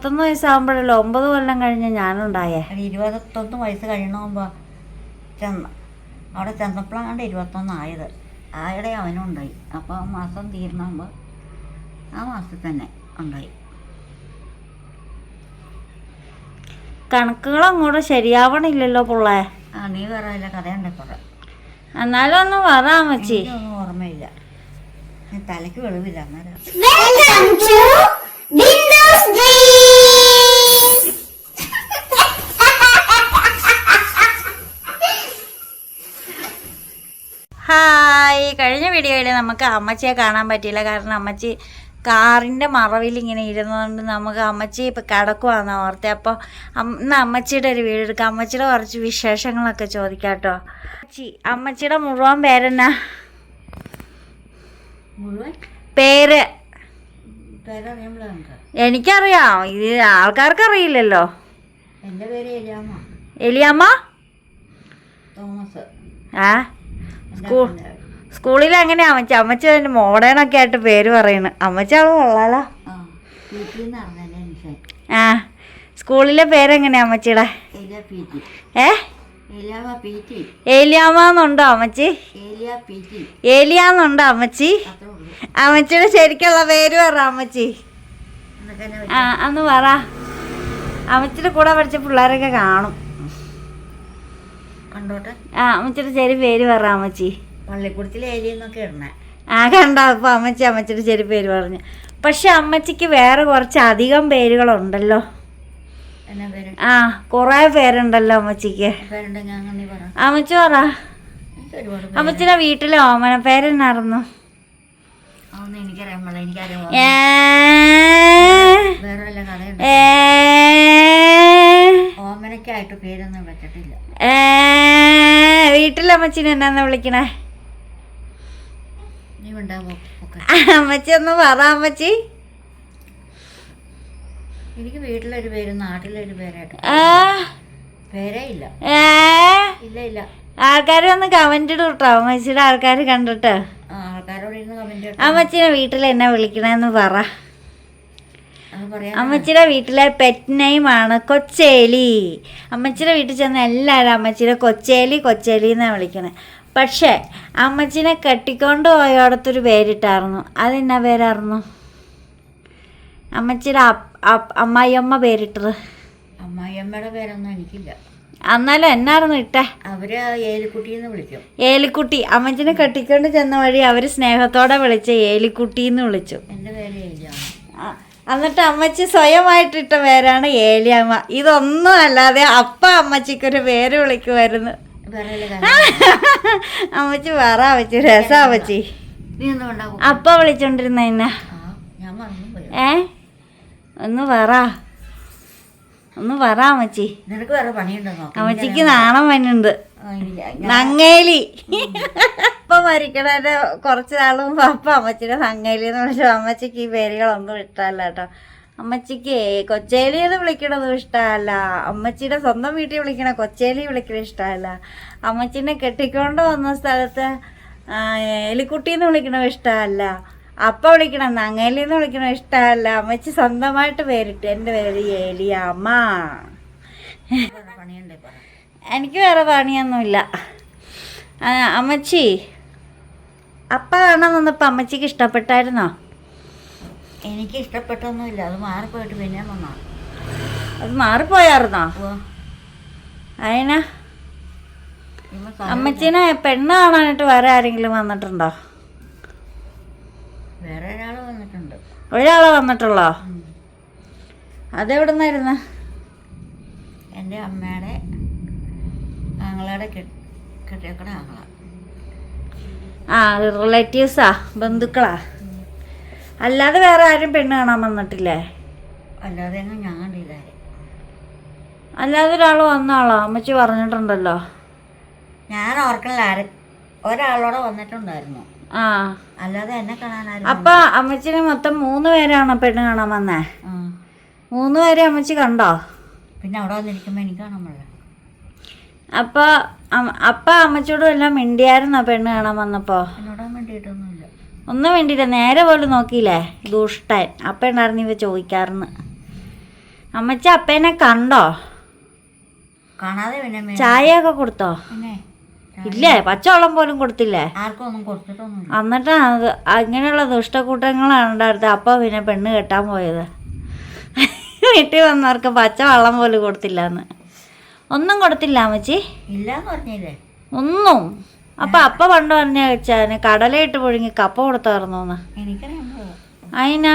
21 വയസ്സാകുമ്പോഴല്ലോ 9 കൊല്ലം കഴിഞ്ഞ് ഞാനുണ്ടായേ. 21 വയസ്സ് കഴിയണമുമ്പോൾ അവിടെ ചെന്നപ്പോഴാണ്ട് 21 ആയത്. ആയുടെ അവനും ഉണ്ടായി. അപ്പോൾ മാസം തീരണമുമ്പോൾ ആ മാസത്തിൽ തന്നെ ഉണ്ടായി. കണക്കുകൾ അങ്ങോട്ട് ശരിയാവണില്ലല്ലോ പിള്ളേ. നീ പറയില്ല, കഥയുണ്ട് കുറെ. എന്നാലും ഒന്ന് പറ അമ്മച്ചി. ഒന്നും ഓർമ്മയില്ല, തലയ്ക്ക് വെളിവില്ല അന്നേരം. ഹായ്, കഴിഞ്ഞ വീഡിയോയിൽ നമുക്ക് അമ്മച്ചിയെ കാണാൻ പറ്റിയില്ല. കാരണം അമ്മച്ചി കാറിൻ്റെ മറവിൽ ഇങ്ങനെ ഇരുന്നുകൊണ്ട് നമുക്ക് അമ്മച്ചി ഇപ്പം കിടക്കുവാന്ന് ഓർത്തെ. അപ്പോൾ ഇന്ന് അമ്മച്ചിയുടെ ഒരു വീഡിയോ എടുക്കാം. അമ്മച്ചിയുടെ കുറച്ച് വിശേഷങ്ങളൊക്കെ ചോദിക്കാം കേട്ടോ. അമ്മച്ചിയുടെ മുഴുവൻ പേരെന്നാ? പേര് എനിക്കറിയാം, ഇത് ആൾക്കാർക്ക് അറിയില്ലല്ലോ. എൻ്റെ പേര് എലിയാമ്മ. എലിയാമ്മ തോമസ്. സ്കൂളിൽ എങ്ങനെയാ അമ്മച്ചി? അമ്മച്ചി അതിൻ്റെ മോഡേണൊക്കെ ആയിട്ട് പേര് പറയണ്. അമ്മച്ചി അത് കൊള്ളാലോ. സ്കൂളിലെ പേരെങ്ങനെയാ അമ്മച്ചിയുടെ? ഏലിയാമ്മന്നുണ്ടോ അമ്മച്ചി? ഏലിയാന്നുണ്ടോ അമ്മച്ചി? അമ്മച്ചിയുടെ ശരിക്കുള്ള പേര് പറ അമ്മച്ചി. അന്ന് പറ. അമ്മച്ചിയുടെ കൂടെ പഠിച്ച പിള്ളേരൊക്കെ കാണും. കണ്ടോട്ടെ. അമ്മച്ചിയുടെ ശരി പേര് പറ അമ്മച്ചി. പള്ളിക്കൂടത്തിൽ ഏലിയെന്നൊക്കെ ഇടണേ. കണ്ടോ? അപ്പോൾ അമ്മച്ചിയുടെ ശരി പേര് പറഞ്ഞു. പക്ഷെ അമ്മച്ചിക്ക് വേറെ കുറച്ച് അധികം പേരുകളുണ്ടല്ലോ. കുറേ പേരുണ്ടല്ലോ അമ്മച്ചിക്ക്. അമ്മച്ചി പറ. അമ്മച്ചിയുടെ വീട്ടിലെ ഓമന പേരെന്നായിരുന്നു? ഓമനക്കായിട്ട് പേരൊന്നും വെച്ചിട്ടില്ല. വീട്ടിലെ അമ്മച്ചിനെ എന്നാന്ന് വിളിക്കണേ? അമ്മച്ചി ഒന്ന് പറ അമ്മച്ചി. എനിക്ക് വീട്ടിലൊരു പേര്, നാട്ടിലൊരു പേരായിട്ട് പേരേ ഇല്ല. ഇല്ല ഇല്ല. ആൾക്കാർ ഒന്ന് കമന്റ് ഇടും കേട്ടോ. അമ്മച്ചിയുടെ ആൾക്കാർ കണ്ടിട്ട് ആൾക്കാരോട് കമന്റ്. അമ്മച്ചിനെ വീട്ടിൽ എന്നെ വിളിക്കണെന്ന് പറ. അമ്മച്ചിയുടെ വീട്ടിലെ പെറ്റ് നെയിമാണ് കൊച്ചേലി. അമ്മച്ചിയുടെ വീട്ടിൽ ചെന്ന് എല്ലാവരും അമ്മച്ചിയുടെ കൊച്ചേലി കൊച്ചേലി എന്നാണ് വിളിക്കണേ. പക്ഷേ അമ്മച്ചിനെ കെട്ടിക്കൊണ്ട് പോയോടത്തൊരു പേരിട്ടായിരുന്നു. അതെന്നാ പേരായിരുന്നു? അമ്മച്ചിയുടെ അമ്മായിയമ്മ പേരിട്ടത്. അമ്മായിയമ്മയുടെ പേരൊന്നും എനിക്കില്ല. എന്നാലും എന്നായിരുന്നു ഇട്ടേ? അവര് ഏലിക്കുട്ടിന്ന് വിളിക്കും. ഏലിക്കുട്ടി. അമ്മച്ചിനെ കെട്ടിക്കൊണ്ട് ചെന്ന വഴി അവര് സ്നേഹത്തോടെ വിളിച്ച ഏലിക്കുട്ടിന്ന് വിളിച്ചു. എൻ്റെ പേര് ഏലിയാമ്മ. എന്നിട്ട് അമ്മച്ചി സ്വയമായിട്ടിട്ട പേരാണ് ഏലിയാമ്മ. ഇതൊന്നും അല്ലാതെ അമ്മച്ചിക്കൊരു പേര് വിളിക്കുമായിരുന്നു. അമ്മച്ചി പറ അമ്മച്ചി. രസാ അമ്മച്ചി. അപ്പ വിളിച്ചോണ്ടിരുന്ന എന്നെ. ഒന്ന് പറ അമ്മച്ചി. നിനക്ക് വേറെ പണിയുണ്ടോ? അമ്മച്ചിക്ക് നാണം വന്നുണ്ട്. നങ്ങേലി. ഇപ്പം മരിക്കണേൻ്റെ കുറച്ച് നാൾ മുമ്പ് അമ്മച്ചിയുടെ നങ്ങേലി എന്ന് വിളിച്ചു. അമ്മച്ചിക്ക് ഈ പേരുകളൊന്നും ഇഷ്ടമല്ല കേട്ടോ. അമ്മച്ചിക്ക് കൊച്ചേലി എന്ന് വിളിക്കണതും ഇഷ്ടമല്ല. അമ്മച്ചിയുടെ സ്വന്തം വീട്ടിൽ വിളിക്കണ കൊച്ചേലി വിളിക്കണ ഇഷ്ടമല്ല. അമ്മച്ചിനെ കെട്ടിക്കൊണ്ട് വന്ന സ്ഥലത്ത് എലിക്കുട്ടി എന്ന് വിളിക്കണത് ഇഷ്ടമല്ല. വിളിക്കണം നങ്ങേലി എന്ന് വിളിക്കണത് ഇഷ്ടമല്ല. അമ്മച്ചി സ്വന്തമായിട്ട് പേരിട്ട്. എൻ്റെ പേര് ഏലിയാമ്മ. എനിക്ക് വേറെ പണിയൊന്നുമില്ല. അമ്മച്ചി കാണാൻ വന്നപ്പോൾ അമ്മച്ചിക്ക് ഇഷ്ടപ്പെട്ടായിരുന്നോ? എനിക്ക് ഇഷ്ടപ്പെട്ടൊന്നുമില്ല. അത് മാറിപ്പോയിട്ട് പിന്നെ വന്നാ. അത് മാറിപ്പോയായിരുന്നോ? അതിനാ അമ്മച്ചീനെ പെണ്ണ് കാണാനായിട്ട് വേറെ ആരെങ്കിലും വന്നിട്ടുണ്ടോ? വേറെ ഒരാൾ വന്നിട്ടുണ്ട്. ഒരാളെ വന്നിട്ടുള്ളോ? അതെവിടെ നിന്നായിരുന്നു? എൻ്റെ അമ്മയുടെ ആങ്ങളയുടെ കെട്ടിയക്കട ആങ്ങള. റിലേറ്റീവ്സാ, ബന്ധുക്കളാ? അല്ലാതെ വേറെ ആരും പെണ്ണ് കാണാൻ വന്നിട്ടില്ലേ? അല്ലാതെ ഞാൻ കണ്ടില്ല. അല്ലാതെ ഒരാൾ വന്നാളോ? അമ്മച്ചി പറഞ്ഞിട്ടുണ്ടല്ലോ. ഞാൻ ഓർക്കണില്ല. ഒരാളോടെ വന്നിട്ടുണ്ടായിരുന്നു. അല്ലാതെ എന്നെ കാണാനായിരുന്നു. അപ്പൊ അമ്മച്ചിനെ മൊത്തം 3 പേരാണോ പെണ്ണ് കാണാൻ വന്നേ? 3 പേരെ അമ്മച്ചി കണ്ടോ? പിന്നെ അവിടെ വന്നിരിക്കുമ്പോ എനിക്ക് കാണാൻ പറ്റില്ല. അപ്പൊ അമ്മച്ചിയോടും എല്ലാം മിണ്ടിയായിരുന്നോ പെണ്ണ് കാണാൻ വന്നപ്പോ? എന്നോടാൻ വേണ്ടിയിട്ടൊന്നുമില്ല. ഒന്നും വേണ്ടിയില്ല. നേരെ പോലും നോക്കിയില്ലേ? ദുഷ്ടൻ. അപ്പം ഉണ്ടായിരുന്നു ഇവ ചോദിക്കാറുന്ന്. അമ്മച്ചി അപ്പേനെ കണ്ടോ? കാണാതെ പിന്നെ ചായയൊക്കെ കൊടുത്തോ? പിന്നെ ഇല്ലേ, പച്ചവെള്ളം പോലും കൊടുത്തില്ലേ? ആർക്കും ഒന്നും കൊടുത്തിട്ടൊന്നും. എന്നിട്ട് അങ്ങനെയുള്ള ദുഷ്ടക്കൂട്ടങ്ങളാണ് ഉണ്ടായിരുന്നത്. അപ്പം പിന്നെ പെണ്ണ് കെട്ടാൻ പോയത്. വീട്ടിൽ വന്നവർക്ക് പച്ചവെള്ളം പോലും കൊടുത്തില്ല. ഒന്നും കൊടുത്തില്ല അമ്മച്ചി? ഇല്ലാന്ന് പറഞ്ഞില്ലേ ഒന്നും. അപ്പ പണ്ട് പറഞ്ഞ വെച്ചാൽ കടലയിട്ട് പുഴുങ്ങി കപ്പ കൊടുത്തായിരുന്നോന്ന്. എനിക്കറിയാം. അതിനാ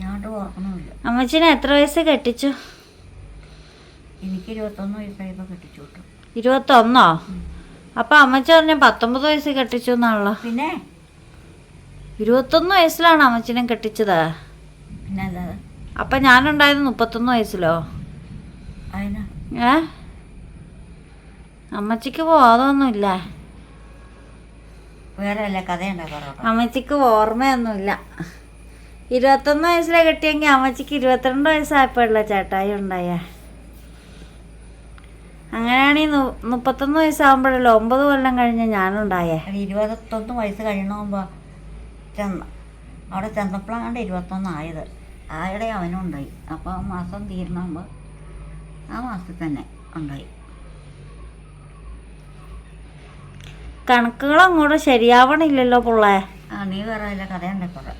ഞാൻ ഓർക്കണമില്ല. അമ്മച്ചിനെ എത്ര വയസ്സ് കെട്ടിച്ചു? എനിക്ക് 21 വയസ്സായപ്പോൾ കെട്ടിച്ചു വിട്ടു. 21? അപ്പം അമ്മച്ചി പറഞ്ഞ 19 വയസ്സ് കെട്ടിച്ചു എന്നാണല്ലോ. പിന്നെ 21 വയസ്സിലാണ് അമ്മച്ചിനെ കെട്ടിച്ചത്. പിന്നെ അല്ലാതെ അപ്പം ഞാനുണ്ടായത് 31 വയസ്സിലോ? അതിനാ അമ്മച്ചിക്ക് ബോധമൊന്നുമില്ല. വേറെ വല്ല കഥയുണ്ടാക്കാറോ? അമ്മച്ചിക്ക് ഓർമ്മയൊന്നുമില്ല. 21 വയസ്സിലെ കെട്ടിയെങ്കിൽ അമ്മച്ചിക്ക് 22 വയസ്സായപ്പോഴല്ല ചേട്ടായി ഉണ്ടായേ. അങ്ങനെയാണെങ്കിൽ 31 വയസ്സാകുമ്പോഴല്ലോ 9 കൊല്ലം കഴിഞ്ഞ് ഞാനുണ്ടായേ. 21 വയസ്സ് കഴിയണമെമ്പോൾ അവിടെ ചെന്നപ്പോഴാണ്ട് 21 ആയത്. ആയുടെ അവനും ഉണ്ടായി. അപ്പോൾ മാസം തീരണമ്പോൾ ആ മാസത്തിൽ തന്നെ ഉണ്ടായി. കണക്കുകൾ അങ്ങോട്ട് ശരിയാവണില്ലല്ലോ പിള്ളേ. നീ വേറെ വല്ല കഥയുണ്ടാക്കാറോ?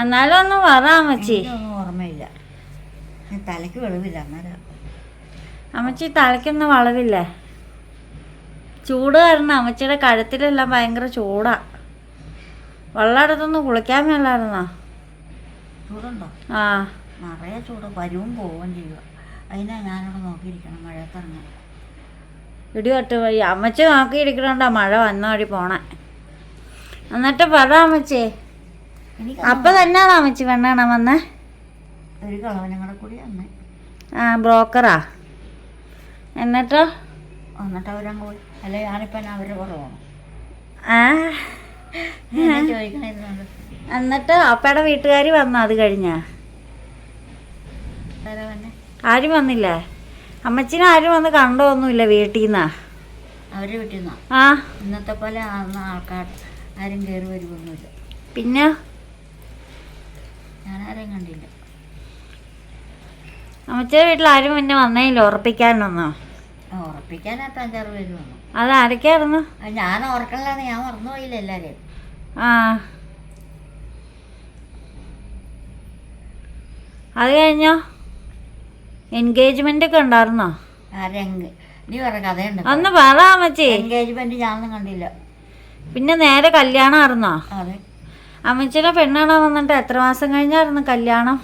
എന്നാലും ഒന്ന് പറ അമ്മച്ചി. ഒന്നും ഓർമ്മയില്ല. തലയ്ക്ക് വെളിവില്ല. അന്നേരം അമ്മച്ചി തലയ്ക്കൊന്നും വളവില്ലേ? ചൂട് കാരണം അമ്മച്ചിയുടെ കഴുത്തിലെല്ലാം ഭയങ്കര ചൂടാ. വെള്ളം എടുത്തൊന്ന് കുളിക്കാൻ മേലായിരുന്നോ? ചൂടുണ്ടോ? ആ, നിറയെ ചൂട്. വരുവും പോവുകയും ചെയ്യുക. അതിനാ ഞാനിവിടെ നോക്കിയിരിക്കണം മഴയത്തിറങ്ങാൻ. ഇടിവെട്ട് പോയി അമ്മച്ചി നോക്കിയിരിക്കണോണ്ടാ മഴ വന്ന വഴി പോണേ. എന്നിട്ട് പറ അമ്മച്ചി. അപ്പൊ തന്നെയാണോ അമ്മച്ചി പെണ്ണാണോ വന്നേ? ഒരു കളവനും കൂടെ കൂടി വന്നേ. ബ്രോക്കറാ? എന്നിട്ട് അവരങ്ങ് പോയി. അല്ലെ ഞാനിപ്പം അവരുടെ കൂടെ പോകണം. ചോദിക്കണത്. എന്നിട്ട് അപ്പയുടെ വീട്ടുകാർ വന്നോ? അത് കഴിഞ്ഞാ ആരും വന്നില്ലേ? അമ്മച്ചിനെ ആരും വന്ന് കണ്ടോന്നുമില്ല വീട്ടിൽ നിന്നാ? അവര് വീട്ടിൽ നിന്നാ? ഇന്നത്തെ പോലെ ആൾക്കാർ ആരും കയറി വരുമൊന്നുമില്ല. പിന്നെ ഞാനാരെയും കണ്ടില്ല. അമ്മച്ചിയുടെ വീട്ടിൽ ആരും പിന്നെ വന്നേയില്ല ഉറപ്പിക്കാനൊന്നോ? ഉറപ്പിക്കാനായിട്ട് 5-6 പേര് വന്നു. അതാരൊക്കെയായിരുന്നു? ഞാൻ ഓർക്കണില്ലാന്ന്. ഞാൻ മറന്നുപോയില്ല എല്ലാവരെയും. അത് കഴിഞ്ഞോ? എൻഗേജ്മെന്റ് ഒക്കെ ഉണ്ടായിരുന്നോ? നീ വേറെ കഥയുണ്ട്. ഒന്ന് പറ അമ്മച്ചി. എൻഗേജ്മെന്റ് ഞാനൊന്നും കണ്ടില്ല. പിന്നെ നേരെ കല്യാണം ആയിരുന്നോ? അതെ. അമ്മച്ചിനെ പെണ്ണാണാൻ വന്നിട്ട് എത്ര മാസം കഴിഞ്ഞായിരുന്നു കല്യാണം?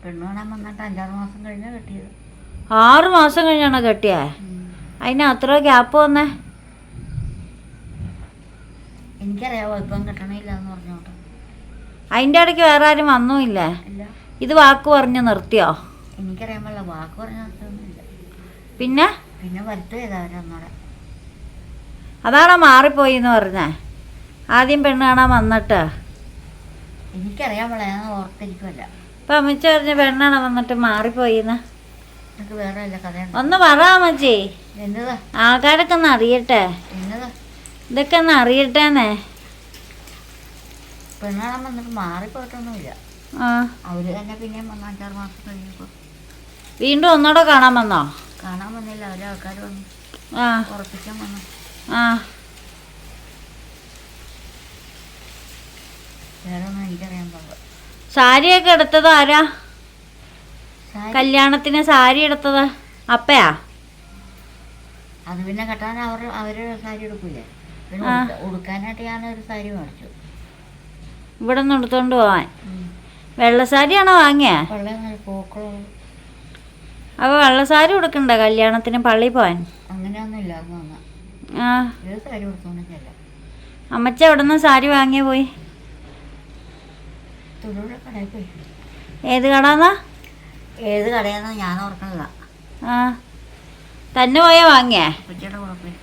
പെണ്ണ് കാണാൻ വന്നിട്ട് 5-6 മാസം കഴിഞ്ഞാ കെട്ടിയത്. 6 മാസം കഴിഞ്ഞാണോ കെട്ടിയേ? അതിന് അത്ര ഗ്യാപ്പ് വന്നേ? എനിക്കറിയാവോ ഇപ്പം കെട്ടണില്ല എന്ന് പറഞ്ഞോട്ടെ. അതിൻ്റെ ഇടയ്ക്ക് വേറെ ആരും വന്നുമില്ലേ? ഇല്ല. ഇത് വാക്ക് പറഞ്ഞ് നിർത്തിയോ? എനിക്കറിയാൻ പാടില്ല. വാക്ക് പറഞ്ഞ നിർത്തിയൊന്നുമില്ല. പിന്നെ വരുത്തു ചെയ്തവരൊന്നൂടെ. അതാണോ മാറിപ്പോയി എന്ന് പറഞ്ഞേ? ആദ്യം പെണ്ണ് കാണാൻ വന്നിട്ട് എനിക്കറിയാൻ പാടില്ല. ഞാൻ ഓർത്തിരിക്കുമല്ല. ഇപ്പം അമ്മച്ചി പറഞ്ഞ പെണ്ണാണോ വന്നിട്ട് മാറിപ്പോയിന്ന്? എനിക്ക് വേറെ വല്ല കഥയുണ്ട്. ഒന്ന് പറ അമ്മച്ചി. എന്നതാ? ആൾക്കാരൊക്കെ ഒന്ന് അറിയട്ടെ. എന്നതാ? ഇതൊക്കെ ഒന്ന് അറിയട്ടേന്നേ. പെണ്ണ് കാണാൻ വന്നിട്ട് മാറിപ്പോയിട്ടൊന്നുമില്ല. അവര് തന്നെ പിന്നെയും 5-6 മാസം കഴിഞ്ഞപ്പോൾ വീണ്ടും ഒന്നുകൂടെ കാണാൻ വന്നോ? കാണാൻ വന്നില്ല. അവരെ ആൾക്കാർ വന്നു ഉറപ്പിക്കാൻ വന്നു. വേറെ ഒന്നും എനിക്കറിയാൻ പാടില്ല. സാരിയൊക്കെ എടുത്തത് ആരാ? കല്യാണത്തിന് സാരി എടുത്തത് അപ്പയാ? അത് പിന്നെ കെട്ടാൻ അവര് സാരി എടുക്കൂലേ? പിന്നെ ഉടുക്കാനായിട്ട് ഞാനൊരു സാരി മേടിച്ചു. ഇവിടെ നിന്ന് എടുത്തോണ്ട് പോവാൻ? വെള്ള സാരിയാണോ വാങ്ങിയ? പൂക്കളും. അപ്പൊ വെള്ള സാരി ഉടുക്കണ്ടേ കല്യാണത്തിന് പള്ളി പോവാൻ? അങ്ങനെയൊന്നും ഇല്ലാന്ന് വന്ന ഏത് സാരി കൊടുത്തോന്നില്ല. അമ്മച്ച എവിടെ നിന്ന് സാരി വാങ്ങിയ പോയി? തൊടുപുഴ കടയിൽ പോയി. ഏത് കടാന്നാ? ഏത് കടയാന്ന് ഞാൻ ഓർക്കണില്ല. തന്നെ പോയാ വാങ്ങിയേ? അപ്പച്ചിയുടെ കൂടെ പോയി.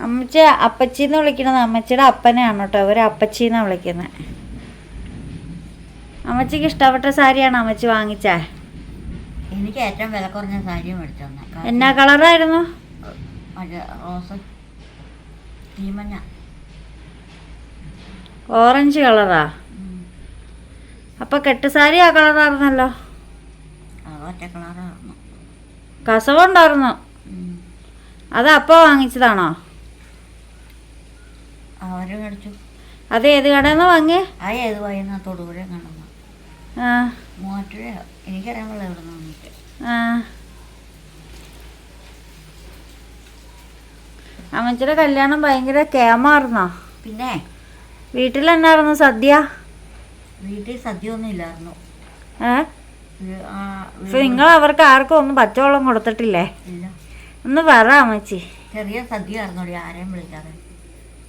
അമ്മച്ച അപ്പച്ചിന്ന് വിളിക്കണത് അമ്മച്ചിയുടെ അപ്പനെയാണ് കേട്ടോ. ഇവര് അപ്പച്ചിന്നാ വിളിക്കുന്നത്. അമ്മച്ചിക്ക് ഇഷ്ടപ്പെട്ട സാരിയാണ് അമ്മച്ചി വാങ്ങിച്ചേ? എനിക്ക് ഏറ്റവും വില കുറഞ്ഞ സാരി മേടിച്ചു തന്നെ. എന്നാ കളറായിരുന്നു? റോസ് തീമഞ്ഞ. ഓറഞ്ച് കളറാ? അപ്പം കെട്ടുസാരി ആ കളറായിരുന്നല്ലോ. അത് ഒറ്റ കളറായിരുന്നു. കസവുണ്ടായിരുന്നു. അത് അപ്പോൾ വാങ്ങിച്ചതാണോ? അവർ മേടിച്ചു. അത് ഏത് കടയിൽ നിന്ന് വാങ്ങി? ആ ഏത് വഴിയെന്നാ തൊടുപുഴ കണ്ടെന്ന്. ആ മൂവാറ്റുപുഴയോ എനിക്കറിയാൻ പാടില്ല എവിടെ നിന്ന് വന്നിട്ട്. ആ അമ്മച്ചിയുടെ കല്യാണം ഭയങ്കര കേമായിരുന്നോ? പിന്നെ വീട്ടിലെന്നായിരുന്നു സദ്യ? വീട്ടിൽ സദ്യ ഒന്നും ഇല്ലായിരുന്നു. നിങ്ങൾ അവർക്ക് ആർക്കും ഒന്നും പച്ചവെള്ളം കൊടുത്തിട്ടില്ലേ? ഇല്ല. ഒന്ന് പറ അമ്മച്ചി. ചെറിയ സദ്യ ആയിരുന്നോടി, ആരെയും വിളിക്കാതെ.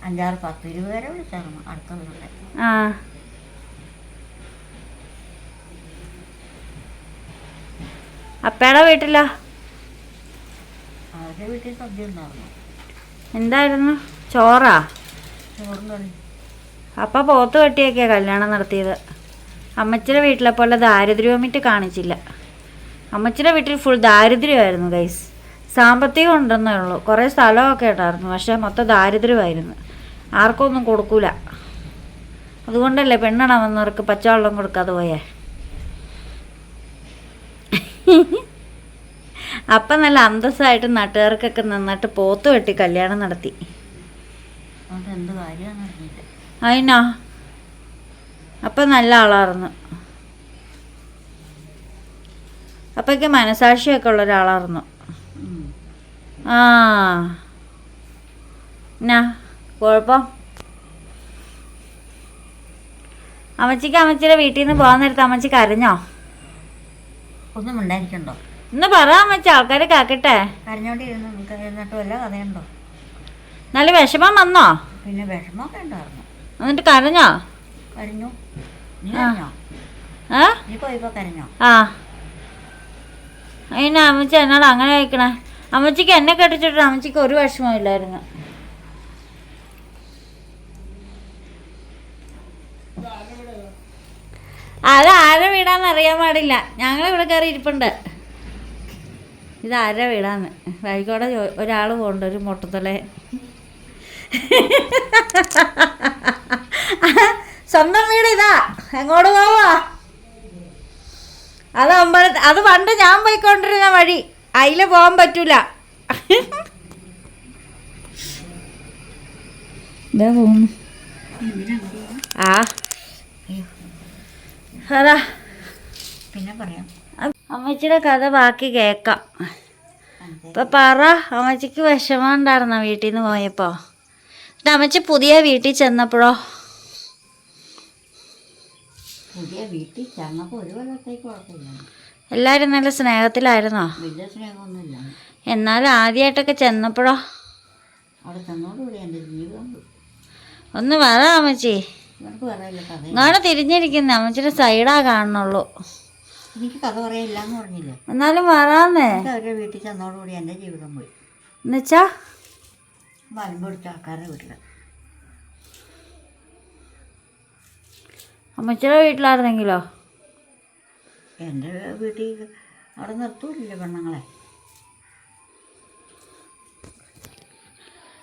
5-10 പേരെ വിളിച്ചായിരുന്നു അടുത്ത വീട്ടിലെ. ആ അപ്പയുടെ വീട്ടിലാ? അവരുടെ വീട്ടിൽ സദ്യ ഉണ്ടായിരുന്നു. എന്തായിരുന്നു? ചോറാ? ചോറും കറി. അപ്പം പോത്ത് കെട്ടിയൊക്കെയാ കല്യാണം നടത്തിയത്. അമ്മച്ചിയുടെ വീട്ടിലെ പോലെ ദാരിദ്ര്യമിട്ട് കാണിച്ചില്ല. അമ്മച്ചിയുടെ വീട്ടിൽ ഫുൾ ദാരിദ്ര്യമായിരുന്നു ഗൈസ്. സാമ്പത്തികം ഉണ്ടെന്നേ ഉള്ളൂ, കുറേ സ്ഥലമൊക്കെ ഉണ്ടായിരുന്നു, പക്ഷേ മൊത്തം ദാരിദ്ര്യമായിരുന്നു. ആർക്കും ഒന്നും കൊടുക്കൂല. അതുകൊണ്ടല്ലേ പെണ്ണണ വന്നവർക്ക് പച്ചവെള്ളം കൊടുക്കാതെ പോയേ. അപ്പം നല്ല അന്തസ്സായിട്ട് നാട്ടുകാർക്കൊക്കെ നന്നായിട്ട് പോത്ത് വെട്ടി കല്യാണം നടത്തി. എന്ത് കാര്യമാണെന്ന് അറിഞ്ഞില്ല. അതിനാ അപ്പം നല്ല ആളായിരുന്നു. അപ്പൊക്കെ മനസാക്ഷിയൊക്കെ ഉള്ള ഒരാളായിരുന്നു. ആ എന്നാ കുഴപ്പം? അമ്മച്ചിയുടെ വീട്ടിൽ നിന്ന് പോകാൻ നേരത്തെ അമ്മച്ചി കരഞ്ഞോ? ഒന്നും ഉണ്ടായിരിക്കണ്ടോ? ഒന്ന് പറ അമ്മച്ചി, ആൾക്കാരെ കേക്കട്ടെ. കരഞ്ഞോണ്ടിരുന്നിട്ട് വല്ല കഥയുണ്ടോ? നല്ല വിഷമം വന്നോ? പിന്നെ വിഷമമൊക്കെ ഉണ്ടായിരുന്നു. എന്നിട്ട് കരഞ്ഞോ? കരഞ്ഞു. നീ കരഞ്ഞോ? നീ പോയപ്പോ കരഞ്ഞോ? ആ അതിനാ അമ്മച്ചി എന്നോട് അങ്ങനെ കഴിക്കണേ? അമ്മച്ചിക്ക് എന്നെ കെട്ടിച്ചിട്ട് അമ്മച്ചിക്ക് ഒരു വിഷമവും ഇല്ലായിരുന്നു. അത് ആരെ വീടാന്ന് അറിയാൻ പാടില്ല. ഞങ്ങളിവിടെ കയറി ഇരിപ്പുണ്ട്. ഇത് ആരുടെ വീടാന്ന് വഴിക്കോടെ ഒരാൾ പോകണ്ട, ഒരു മൊട്ടത്തലെ. സ്വന്തം വീട് ഇതാ. എങ്ങോട്ട് പോവാ? അത് പണ്ട് ഞാൻ പോയിക്കൊണ്ടിരുന്ന വഴി. അതിൽ പോകാൻ പറ്റൂല. ഇതാ പോകുന്നു. ആ അതാ പിന്നെ പറയാം. അമ്മച്ചിയുടെ കഥ ബാക്കി കേൾക്കാം. ഇപ്പൊ പറ, അമ്മച്ചിക്ക് വിഷമം ഉണ്ടായിരുന്നോ വീട്ടിൽ നിന്ന് പോയപ്പോ? അമ്മച്ചി പുതിയ വീട്ടിൽ ചെന്നപ്പോഴോ? പുതിയ വീട്ടിൽ ചെന്നപ്പോൾ ഒരു കൊല്ലത്തേക്ക് കുഴപ്പമില്ല. എല്ലാവരും നല്ല സ്നേഹത്തിലായിരുന്നോ? വലിയ സ്നേഹമൊന്നുമില്ല. എന്നാലും ആദ്യമായിട്ടൊക്കെ ചെന്നപ്പോഴോ? അവിടെ ചെന്നോടുകൂടി എൻ്റെ ജീവിതം. ഒന്ന് പറ അമ്മച്ചി. എനിക്ക് പറയില്ല കഥ. ഇങ്ങോട്ട് തിരിഞ്ഞിരിക്കുന്നേ, അമ്മച്ചിയുടെ സൈഡാ കാണുന്നുള്ളൂ. എനിക്ക് കഥ പറയില്ല എന്ന് പറഞ്ഞില്ലേ? എന്നാലും പറയാന്നേ. അവരുടെ വീട്ടിൽ ചെന്നോടുകൂടി എൻ്റെ ജീവിതം പോയി. എന്നുവെച്ചാ മലമ്പ് പിടിച്ച ആൾക്കാരുടെ വീട്ടിൽ. അമ്മച്ചിയുടെ വീട്ടിലായിരുന്നെങ്കിലോ? എൻ്റെ വീട്ടിൽ അവിടെ നിർത്തൂല്ലേ പെണ്ണുങ്ങളെ.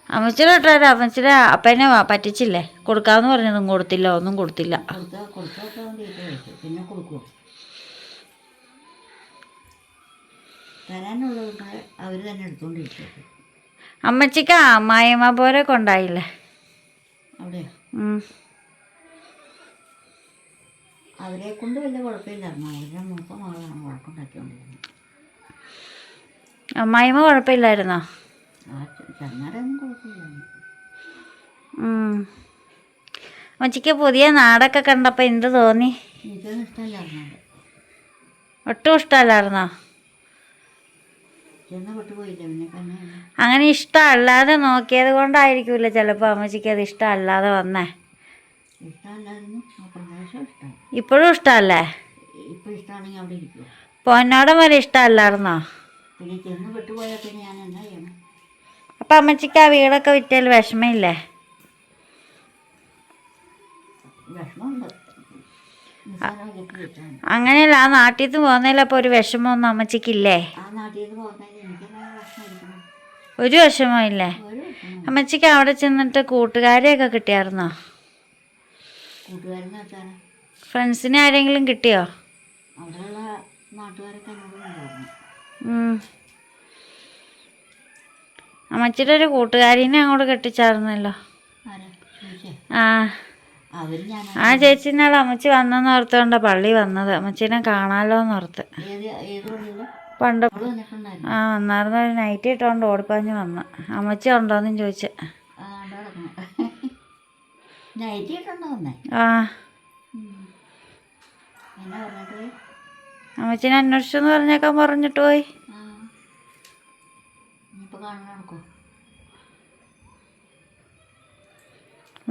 അമ്മച്ചിയുടെ വീട്ടുകാരെ അമ്മച്ചിയുടെ അപ്പനെ പറ്റിച്ചില്ലേ? കൊടുക്കാമെന്ന് പറഞ്ഞതും കൊടുത്തില്ല, ഒന്നും കൊടുത്തില്ല. കൊടുത്തൊക്കെ പിന്നെ കൊടുക്കുമോ? തരാനുള്ളതൊക്കെ അവർ തന്നെ എടുത്തുകൊണ്ടിരിക്കും. അമ്മച്ചിക്ക് അമ്മായിയമ്മ പോലെ കൊണ്ടായില്ലേ അവിടെയോ? അവരെ കൊണ്ട് വലിയ കുഴപ്പമില്ലായിരുന്നു. അവരുടെ മൂത്ത മകളാണ് വഴക്കുണ്ടാക്കിക്കൊണ്ടിരുന്നത്. അമ്മായിയമ്മ കുഴപ്പമില്ലായിരുന്നോ? ചെന്നാരൊന്നും കുഴപ്പമില്ലായിരുന്നു. അമ്മച്ചിക്ക് പുതിയ നാടൊക്കെ കണ്ടപ്പോൾ എന്ത് തോന്നി? എനിക്കൊന്നും ഇഷ്ടമല്ലായിരുന്നു. ഒട്ടും ഇഷ്ടമല്ലായിരുന്നോ? ചെന്ന് വിട്ടുപോയില്ല. പിന്നെ തന്നെ അങ്ങനെ ഇഷ്ടമല്ലാതെ നോക്കിയത് കൊണ്ടായിരിക്കൂല ചിലപ്പോൾ അമ്മച്ചിക്ക് അത് ഇഷ്ടമല്ലാതെ വന്നേ. ഇഷ്ടമല്ലായിരുന്നു. ആ പ്രദേശം ഇഷ്ടം. ഇപ്പോഴും ഇഷ്ടമല്ലേ? ഇപ്പം ഇഷ്ടമാണെങ്കിൽ അവിടെ ഇരിക്കുമോ? പൊന്നോടം വരെ ഇഷ്ടമല്ലായിരുന്നോ? പിന്നെ ചെന്ന് വിട്ടുപോയാൽ പിന്നെ ഞാൻ എന്താ ചെയ്യണം? അപ്പം അമ്മച്ചിക്ക് ആ വീടൊക്കെ വിറ്റാൽ വിഷമമില്ലേ? വിഷമമുണ്ട്. അങ്ങനെയല്ല, ആ നാട്ടിൽ നിന്ന് പോകുന്നതിലപ്പോൾ ഒരു വിഷമമൊന്നും അമ്മച്ചിക്കില്ലേ? ആ നാട്ടിൽ നിന്ന് പോകുന്നതിൽ എനിക്ക് വിഷമം. ഒരു വിഷമവും ഇല്ലേ? അമ്മച്ചിക്ക് അവിടെ ചെന്നിട്ട് കൂട്ടുകാരെയൊക്കെ കിട്ടിയായിരുന്നോ? കൂട്ടുകാരെന്ന് വെച്ചാൽ ഫ്രണ്ട്സിനെ ആരെങ്കിലും കിട്ടിയോ? അവിടെയുള്ള നാട്ടുകാരൊക്കെ എന്നോട് കൊണ്ടുവന്നു. അമ്മച്ചിയുടെ ഒരു കൂട്ടുകാരിനെ അങ്ങോട്ട് കെട്ടിച്ചായിരുന്നല്ലോ. ആരാ ചോദിച്ചേ? ആ അവർ ഞാൻ ആ ചേച്ചിനാൾ അമ്മച്ചി വന്നെന്ന് ഓർത്തുകൊണ്ടാ പള്ളി വന്നത്. അമ്മച്ചീനെ കാണാലോ എന്നോർത്ത്. ഏത് പള്ളിയിൽ പണ്ട് അവള് വന്നിട്ടുണ്ടായിരുന്നു. ആ വന്നായിരുന്നു. ഒരു നൈറ്റ് ഇട്ടുകൊണ്ട് ഓടിപ്പാഞ്ഞ് വന്ന് അമ്മച്ചി ഉണ്ടോയെന്നും ചോദിച്ച്. നൈറ്റ് ഇട്ടുണ്ടോ വന്നേ? ആ എന്നാ പറഞ്ഞിട്ട് പോയി? അമ്മച്ചീനെ അന്വേഷിച്ചു എന്ന് പറഞ്ഞേക്കാൻ പറഞ്ഞിട്ട് പോയി. ഇനിയിപ്പോൾ കാണാൻ നടക്കുമോ?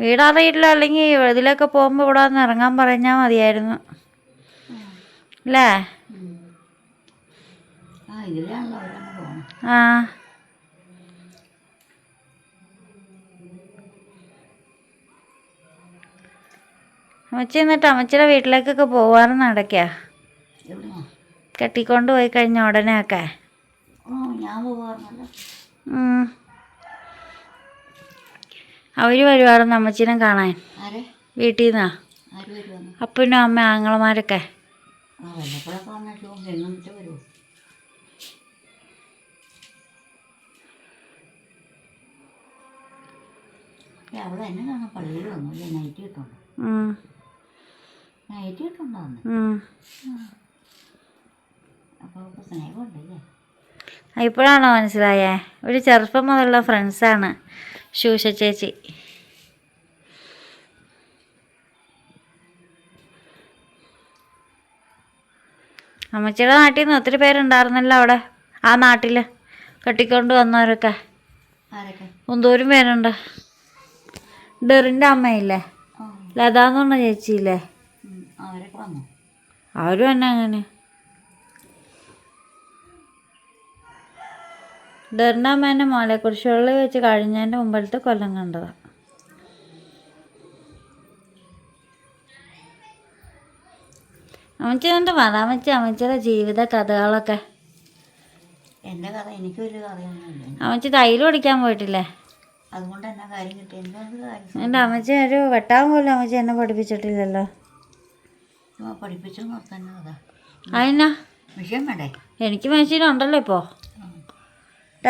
വീടറിയില്ല. അല്ലെങ്കിൽ ഇതിലൊക്കെ പോകുമ്പോൾ ഇവിടെ വന്ന് ഇറങ്ങാൻ പറഞ്ഞാൽ മതിയായിരുന്നു അല്ലേ? ഇതിലാണല്ലോ അവരങ്ങ് പോകണം. ആ അമ്മച്ചി എന്നിട്ട് അമ്മച്ചിയുടെ വീട്ടിലേക്കൊക്കെ പോവാറുന്ന് നടക്കുക. എവിടെയാ? കെട്ടിക്കൊണ്ട് പോയി കഴിഞ്ഞ ഉടനെ ഒക്കെ. ഞാൻ പോവാറുണ്ടല്ലോ. അവർ വരുവായിരുന്നു അമ്മച്ചീനെ കാണാൻ. ആരെ? വീട്ടിൽ നിന്നാ. ആര് വരുവാന്ന്? അപ്പനും അമ്മ ആങ്ങളമാരൊക്കെ. വല്ലപ്പോഴൊക്കെ വന്നിട്ട് എങ്ങോട്ട് വരുമോ? അവിടെ എന്നെ കാണാൻ പള്ളിയിൽ വന്നു അല്ലേ? നൈറ്റ് കിട്ടുണ്ടോ? നൈറ്റ് കിട്ടുണ്ടോ വന്ന്? അപ്പോൾ അവൾക്ക് സ്നേഹമുണ്ടല്ലേ? ഇപ്പോഴാണോ മനസ്സിലായേ? ഒരു ചെറുപ്പം മുതലുള്ള ഫ്രണ്ട്സാണ് ശൂഷ ചേച്ചി. അമ്മച്ചിയുടെ നാട്ടിൽ നിന്ന് ഒത്തിരി പേരുണ്ടായിരുന്നല്ലോ അവിടെ. ആ നാട്ടിൽ കെട്ടിക്കൊണ്ട് വന്നവരൊക്കെ എന്തോരം പേരുണ്ട്. ഡെറിൻ്റെ അമ്മയില്ലേ, ലത എന്ന് പറഞ്ഞ ചേച്ചിയില്ലേ, അവരും തന്നെ അങ്ങനെ. ഡെറിൻ്റെ അമ്മേൻ്റെ മോളെ കുരിശുപള്ളി വെച്ച് കഴിഞ്ഞതിൻ്റെ മുമ്പത്തെ കൊല്ലം കണ്ടതാണ്. അമ്മച്ചി എന്നിട്ട് പറ അമ്മച്ചിയുടെ ജീവിത കഥകളൊക്കെ. എൻ്റെ കഥ എനിക്ക് വലിയ കഥയൊന്നുമില്ല. അമ്മച്ചി തൈല് പഠിക്കാൻ പോയിട്ടില്ലേ? അതുകൊണ്ട് എന്നാ കാര്യം കിട്ടി? എൻ്റെ അമ്മച്ചി ഒരു വെട്ടാൻ പോലും അമ്മച്ചി എന്നെ പഠിപ്പിച്ചിട്ടില്ലല്ലോ. പഠിപ്പിച്ചെന്ന് ഓർത്തന്നെ കഥ. അതിനാ മെഷീൻ വേണ്ടേ? എനിക്ക് മെഷീനുണ്ടല്ലോ ഇപ്പോൾ.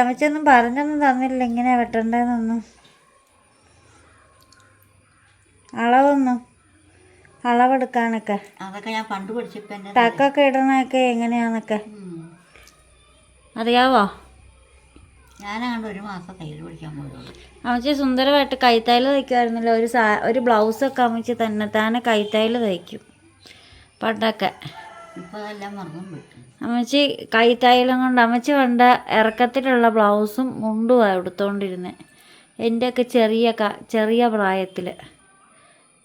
അമ്മച്ചൊന്നും പറഞ്ഞൊന്നും തന്നില്ല ഇങ്ങനെ വെട്ടണ്ടേന്നൊന്നും. അളവെടുക്കാനൊക്കെ അതൊക്കെ ഞാൻ പണ്ട് പഠിച്ചപ്പോൾ ടക്കൊക്കെ ഇടണൊക്കെ എങ്ങനെയാന്നൊക്കെ അറിയാവോ? ഞാനാണ്ട് ഒരു മാസം തയ്യൽ പഠിക്കാൻ പോയുള്ളൂ. അമ്മച്ചി സുന്ദരമായിട്ട് കൈത്തയ്യൽ തയ്ക്കുമായിരുന്നല്ലോ. ഒരു ബ്ലൗസൊക്കെ അമ്മച്ചി തന്നെ കൈത്തയ്യൽ തയ്ക്കും പണ്ടൊക്കെ. ഇപ്പോൾ അതെല്ലാം മറന്നും പോയി. അമ്മച്ചി കൈത്തയ്യലും കൊണ്ട് അമ്മച്ചി പണ്ട് ഇറക്കത്തിലുള്ള ബ്ലൗസും മുണ്ടുമാണ് എടുത്തുകൊണ്ടിരുന്നത്. എൻ്റെയൊക്കെ ചെറിയ പ്രായത്തിൽ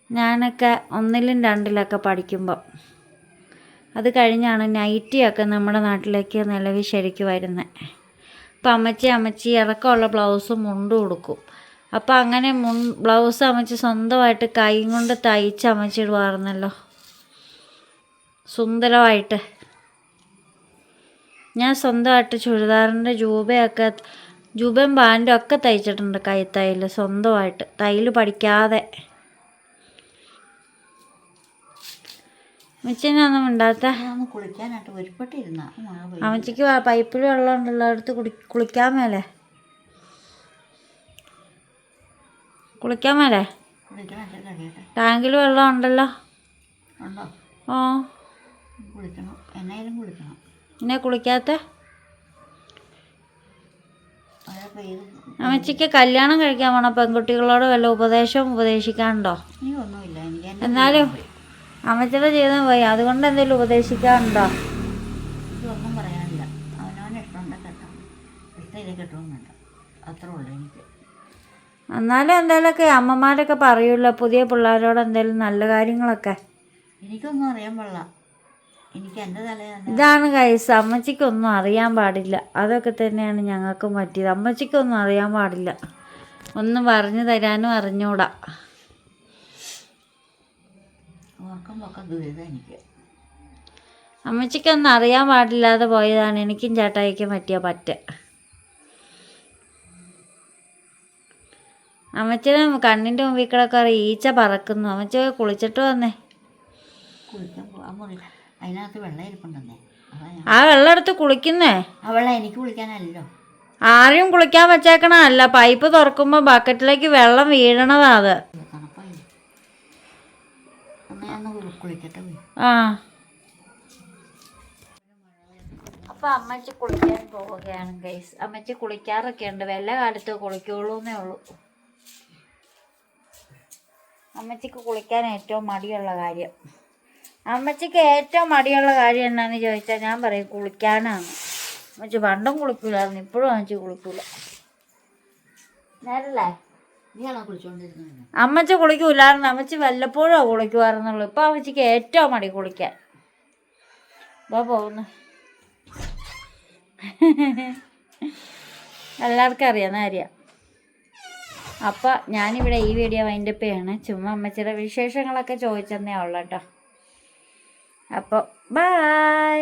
ഞാനൊക്കെ 1ലും 2ലൊക്കെ പഠിക്കുമ്പം. അത് കഴിഞ്ഞാണ് നൈറ്റിയൊക്കെ നമ്മുടെ നാട്ടിലേക്ക് നിലവിൽ ശരിക്കും വരുന്നത്. അപ്പം അമ്മച്ചി ഇറക്കമുള്ള ബ്ലൗസും മുണ്ടും കൊടുക്കും. അപ്പം അങ്ങനെ ബ്ലൗസ് അമ്മച്ചി സ്വന്തമായിട്ട് കൈ കൊണ്ട് തയ്ച്ച് അമ്മച്ചി ഇടുമായിരുന്നല്ലോ സുന്ദരമായിട്ട്. ഞാൻ സ്വന്തമായിട്ട് ചുരിദാറിൻ്റെ ജൂബയും പാൻറ്റും ഒക്കെ തയ്ച്ചിട്ടുണ്ട് കൈത്തയ്യൽ സ്വന്തമായിട്ട്, തയ്യൽ പഠിക്കാതെ. അമ്മച്ചിനൊന്നും ഉണ്ടാത്ത കുളിക്കാനായിട്ട് ഒരുപ്പെട്ടിരുന്ന അമ്മച്ചിക്ക് പൈപ്പിൽ വെള്ളം ഉണ്ടല്ലോ, അടുത്ത് കുളിക്കാൻ മേലെ ടാങ്കിൽ വെള്ളം ഉണ്ടല്ലോ. ഓ പിന്നെ കുളിക്കാത്ത അമ്മച്ചിക്ക് കല്യാണം കഴിക്കാൻ പോണ പെൺകുട്ടികളോട് വല്ല ഉപദേശിക്കാനുണ്ടോ? എന്നാലും അമ്മച്ചിയുടെ ജീവിതം പോയി, അതുകൊണ്ട് എന്തെങ്കിലും ഉപദേശിക്കാനുണ്ടോ? ഒന്നും പറയാനില്ല. അവനവന് ഇഷ്ടമുണ്ടെങ്കിൽ കെട്ടാം, ഇഷ്ടമില്ല കെട്ടും വേണ്ട, അത്രേ ഉള്ളൂ എനിക്ക്. എന്നാലും എന്തെങ്കിലുമൊക്കെ അമ്മമാരൊക്കെ പറയുമല്ലോ പുതിയ പിള്ളേരോട് എന്തെങ്കിലും നല്ല കാര്യങ്ങളൊക്കെ. എനിക്കൊന്നും അറിയാൻ പാടില്ല. എനിക്ക് എൻ്റെ തലയിൽ ഇതാണ് കൈസ്, അമ്മച്ചിക്കൊന്നും അറിയാൻ പാടില്ല. അതൊക്കെ തന്നെയാണ് ഞങ്ങൾക്കും പറ്റിയത്. അമ്മച്ചിക്കൊന്നും അറിയാൻ പാടില്ല, ഒന്നും പറഞ്ഞു തരാനും അറിഞ്ഞൂടാ. അമ്മച്ചിക്കൊന്നും അറിയാൻ പാടില്ലാതെ പോയതാണ് എനിക്കും ചേട്ടായിക്കും പറ്റ. അമ്മച്ചിയുടെ കണ്ണിൻ്റെ മുമ്പിൽ കൂടെ ഈച്ച പറക്കുന്നു. അമ്മച്ചി കുളിച്ചിട്ട് വന്നേ. കുളിക്കാൻ പോകാൻ മുറി അതിനകത്ത് വെള്ളം ഇരിപ്പുണ്ടെന്നേ. അതാ ഞാൻ ആ വെള്ളം എടുത്ത് കുളിക്കുന്നേ. ആ വെള്ളം എനിക്ക് കുളിക്കാനല്ലോ. ആരെയും കുളിക്കാൻ വെച്ചേക്കണല്ല, പൈപ്പ് തുറക്കുമ്പോൾ ബക്കറ്റിലേക്ക് വെള്ളം വീഴണതാ അത്. തണുപ്പായി. ഒന്ന് ഞാൻ കുളിക്കട്ടെ പോയി. ആ അപ്പൊ അമ്മച്ചി കുളിക്കാൻ പോവുകയാണ് ഗൈസ്. അമ്മച്ചി കുളിക്കാറൊക്കെ ഉണ്ട്, വല്ല കാലത്ത് കുളിക്കുള്ളൂന്നേ ഉള്ളൂ. അമ്മച്ചിക്ക് കുളിക്കാൻ ഏറ്റവും മടിയുള്ള കാര്യം, അമ്മച്ചിക്ക് ഏറ്റവും മടിയുള്ള കാര്യം എന്നാന്ന് ചോദിച്ചാൽ ഞാൻ പറയും കുളിക്കാനാണ്. അമ്മച്ചി പണ്ടും കുളിക്കൂലായിരുന്നു, ഇപ്പോഴും അമ്മച്ചി കുളിക്കൂല. നേരല്ലേ? നീയാണോ കുളിച്ചോണ്ടിരുന്നത്? അമ്മച്ചി കുളിക്കൂലായിരുന്നു, അമ്മച്ചി വല്ലപ്പോഴും കുളിക്കുമായിരുന്നുള്ളൂ. ഇപ്പൊ അമ്മച്ചിക്ക് ഏറ്റവും മടി കുളിക്കാൻ. ഇതാ പോകുന്നു. എല്ലാവർക്കും അറിയാവുന്ന കാര്യം. അപ്പം ഞാനിവിടെ ഈ വീഡിയോ വൈൻഡപ്പ് ചെയ്യാണ്. ചുമ്മാ അമ്മച്ചിയുടെ വിശേഷങ്ങളൊക്കെ ചോദിച്ചെന്നേ ഉള്ളൂ കേട്ടോ. അപ്പോൾ ബൈ.